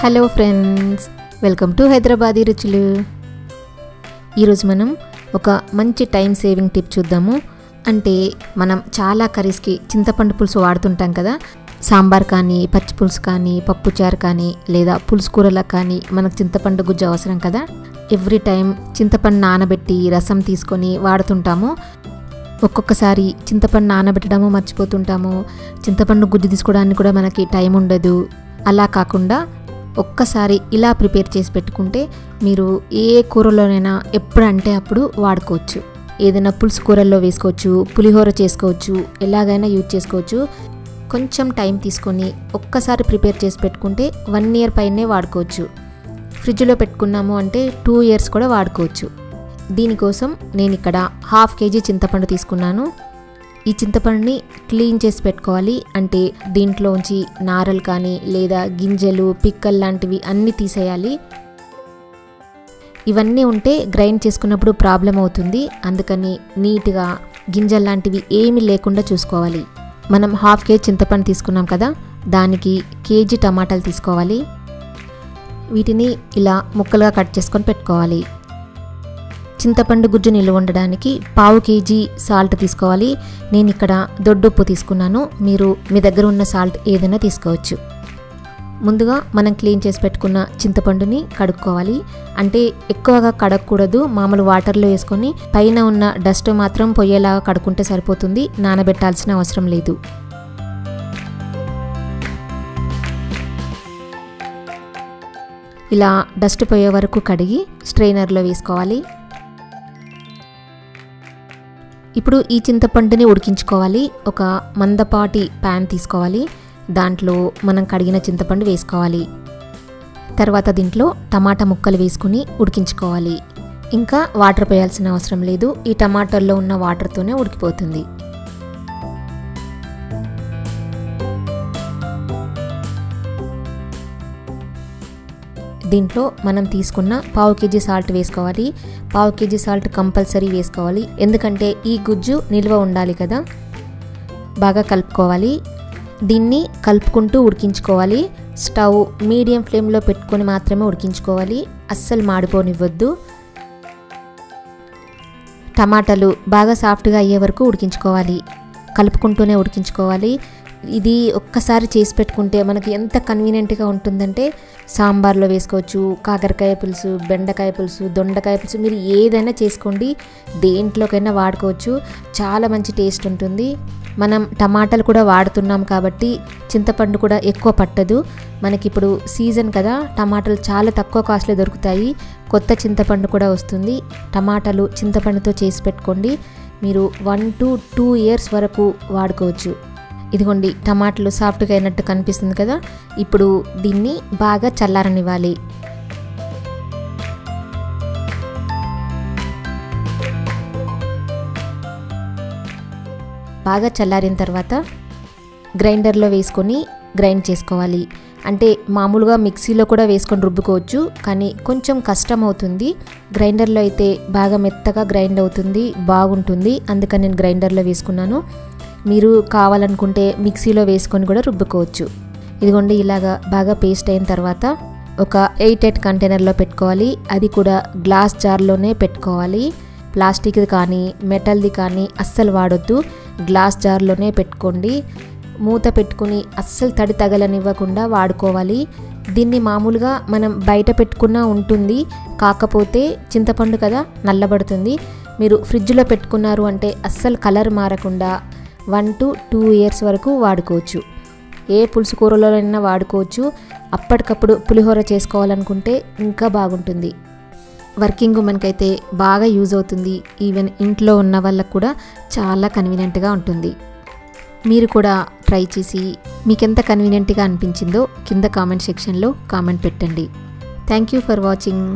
Hello friends, welcome to Hyderabadi రుచులు. ఈరోజు మనం ఒక మంచి టైం సేవింగ్ టిప్ చూద్దాము. అంటే మనం చాలా కర్రీస్కి చింతపండు పులుసు వాడుతుంటాం కదా. సాంబార్ కానీ, పచ్చి పులుసు కానీ, పప్పుచారు కానీ, లేదా పులుసు కూరలకు కానీ మనకు చింతపండు గుజ్జు అవసరం కదా. ఎవ్రీ టైం చింతపండు నానబెట్టి రసం తీసుకొని వాడుతుంటాము. ఒక్కొక్కసారి చింతపండు నానబెట్టడము మర్చిపోతుంటాము. చింతపండు గుజ్జు తీసుకోవడానికి కూడా మనకి టైం ఉండదు. అలా కాకుండా ఒక్కసారి ఇలా ప్రిపేర్ చేసి పెట్టుకుంటే మీరు ఏ కూరలోనైనా ఎప్పుడంటే అప్పుడు వాడుకోవచ్చు. ఏదైనా పులుసు కూరల్లో వేసుకోవచ్చు, పులిహోర చేసుకోవచ్చు, ఎలాగైనా యూజ్ చేసుకోవచ్చు. కొంచెం టైం తీసుకొని ఒక్కసారి ప్రిపేర్ చేసి పెట్టుకుంటే 1 year పైనే వాడుకోవచ్చు. ఫ్రిడ్జ్లో పెట్టుకున్నాము అంటే 2 years కూడా వాడుకోవచ్చు. దీనికోసం నేను ఇక్కడ 1/2 kg చింతపండు తీసుకున్నాను. ఈ చింతపండుని క్లీన్ చేసి పెట్టుకోవాలి. అంటే దీంట్లోంచి నారలు కానీ లేదా గింజలు, పిక్కలు లాంటివి అన్నీ తీసేయాలి. ఇవన్నీ ఉంటే గ్రైండ్ చేసుకున్నప్పుడు ప్రాబ్లం అవుతుంది. అందుకని నీట్గా గింజలు లాంటివి ఏమీ లేకుండా చూసుకోవాలి. మనం 1/2 kg చింతపండు తీసుకున్నాం కదా, దానికి 1 kg టమాటాలు తీసుకోవాలి. వీటిని ఇలా ముక్కలుగా కట్ చేసుకొని పెట్టుకోవాలి. చింతపండు గుజ్జు నిల్వ ఉండడానికి 1/2 kg సాల్ట్ తీసుకోవాలి. నేను ఇక్కడ దొడ్డుప్పు తీసుకున్నాను. మీరు మీ దగ్గర ఉన్న సాల్ట్ ఏదైనా తీసుకోవచ్చు. ముందుగా మనం క్లీన్ చేసి పెట్టుకున్న చింతపండుని కడుక్కోవాలి. అంటే ఎక్కువగా కడగకూడదు. మామూలు వాటర్లో వేసుకొని పైన ఉన్న డస్ట్ మాత్రం పొయ్యేలాగా కడుక్కుంటే సరిపోతుంది. నానబెట్టాల్సిన అవసరం లేదు. ఇలా డస్ట్ పోయే వరకు కడిగి స్ట్రైనర్లో వేసుకోవాలి. ఇప్పుడు ఈ చింతపండుని ఉడికించుకోవాలి. ఒక మందపాటి ప్యాన్ తీసుకోవాలి. దాంట్లో మనం కడిగిన చింతపండు వేసుకోవాలి. తర్వాత దీంట్లో టమాటా ముక్కలు వేసుకుని ఉడికించుకోవాలి. ఇంకా వాటర్ పోయాల్సిన అవసరం లేదు. ఈ టమాటాల్లో ఉన్న వాటర్తోనే ఉడికిపోతుంది. దీంట్లో మనం తీసుకున్న 1/2 kg సాల్ట్ వేసుకోవాలి. 1/2 kg సాల్ట్ కంపల్సరీ వేసుకోవాలి. ఎందుకంటే ఈ గుజ్జు నిల్వ ఉండాలి కదా. బాగా కలుపుకోవాలి. దీన్ని కలుపుకుంటూ ఉడికించుకోవాలి. స్టవ్ మీడియం ఫ్లేమ్లో పెట్టుకొని మాత్రమే ఉడికించుకోవాలి. అస్సలు మాడిపోనివ్వద్దు. టమాటాలు బాగా సాఫ్ట్గా అయ్యే వరకు ఉడికించుకోవాలి. కలుపుకుంటూనే ఉడికించుకోవాలి. ఇది ఒక్కసారి చేసి పెట్టుకుంటే మనకి ఎంత కన్వీనియంట్గా ఉంటుందంటే సాంబార్లో వేసుకోవచ్చు, కాకరకాయ పులుసు, బెండకాయ పులుసు, దొండకాయ పులుసు, మీరు ఏదైనా చేసుకోండి. దేంట్లోకైనా వాడుకోవచ్చు. చాలా మంచి టేస్ట్ ఉంటుంది. మనం టమాటాలు కూడా వాడుతున్నాం కాబట్టి చింతపండు కూడా ఎక్కువ పట్టదు. మనకి ఇప్పుడు సీజన్ కదా, టమాటాలు చాలా తక్కువ కాస్ట్లో దొరుకుతాయి. కొత్త చింతపండు కూడా వస్తుంది. టమాటాలు చింతపండుతో చేసి పెట్టుకోండి. మీరు 1 to 2 years వరకు వాడుకోవచ్చు. ఇదిగోండి, టమాటాలు సాఫ్ట్గా అయినట్టు కనిపిస్తుంది కదా. ఇప్పుడు దీన్ని బాగా చల్లారనివ్వాలి. బాగా చల్లారిన తర్వాత గ్రైండర్లో వేసుకొని గ్రైండ్ చేసుకోవాలి. అంటే మామూలుగా మిక్సీలో కూడా వేసుకొని రుబ్బుకోవచ్చు, కానీ కొంచెం కష్టం అవుతుంది. గ్రైండర్లో అయితే బాగా మెత్తగా గ్రైండ్ అవుతుంది, బాగుంటుంది. అందుకని నేను గ్రైండర్లో వేసుకున్నాను. మీరు కావాలనుకుంటే మిక్సీలో వేసుకొని కూడా రుబ్బుకోవచ్చు. ఇదిగోండి, ఇలాగా బాగా పేస్ట్ అయిన తర్వాత ఒక 8 కంటైనర్లో పెట్టుకోవాలి. అది కూడా గ్లాస్ జార్లోనే పెట్టుకోవాలి. ప్లాస్టిక్ది కానీ మెటల్ది కానీ అస్సలు వాడొద్దు. గ్లాస్ జార్లోనే పెట్టుకోండి. మూత పెట్టుకుని అస్సలు తడి తగలనివ్వకుండా వాడుకోవాలి. దీన్ని మామూలుగా మనం బయట పెట్టుకున్నా ఉంటుంది, కాకపోతే చింతపండు కదా నల్లబడుతుంది. మీరు ఫ్రిడ్జ్లో పెట్టుకున్నారు అంటే అస్సలు కలర్ మారకుండా 1 to 2 years వరకు వాడుకోవచ్చు. ఏ పులుసు కూరలోనైనా వాడుకోవచ్చు. అప్పటికప్పుడు పులిహోర చేసుకోవాలనుకుంటే ఇంకా బాగుంటుంది. వర్కింగ్ ఉమెన్కైతే బాగా యూజ్ అవుతుంది. ఈవెన్ ఇంట్లో ఉన్న వాళ్ళకు కూడా చాలా కన్వీనియంట్గా ఉంటుంది. మీరు కూడా ట్రై చేసి మీకు ఎంత కన్వీనియంట్గా అనిపించిందో కింద కామెంట్ సెక్షన్లో కామెంట్ పెట్టండి. Thank you for watching.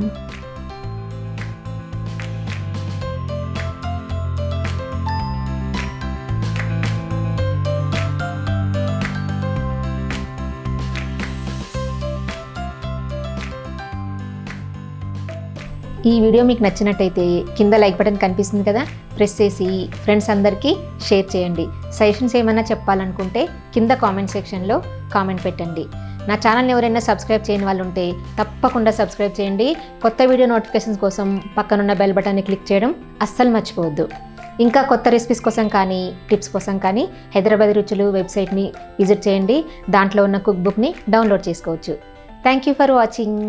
ఈ వీడియో మీకు నచ్చినట్టయితే కింద లైక్ బటన్ కనిపిస్తుంది కదా, ప్రెస్ చేసి ఫ్రెండ్స్ అందరికీ షేర్ చేయండి. సజెషన్స్ ఏమైనా చెప్పాలనుకుంటే కింద కామెంట్ సెక్షన్లో కామెంట్ పెట్టండి. నా ఛానల్ని ఎవరైనా సబ్స్క్రైబ్ చేయని వాళ్ళు ఉంటే తప్పకుండా సబ్స్క్రైబ్ చేయండి. కొత్త వీడియో నోటిఫికేషన్స్ కోసం పక్కనున్న బెల్ బటన్ని క్లిక్ చేయడం అస్సలు మర్చిపోవద్దు. ఇంకా కొత్త రెసిపీస్ కోసం కానీ టిప్స్ కోసం కానీ హైదరాబాద్ రుచులు వెబ్సైట్ని విజిట్ చేయండి. దాంట్లో ఉన్న కుక్ బుక్ని డౌన్లోడ్ చేసుకోవచ్చు. Thank you for watching.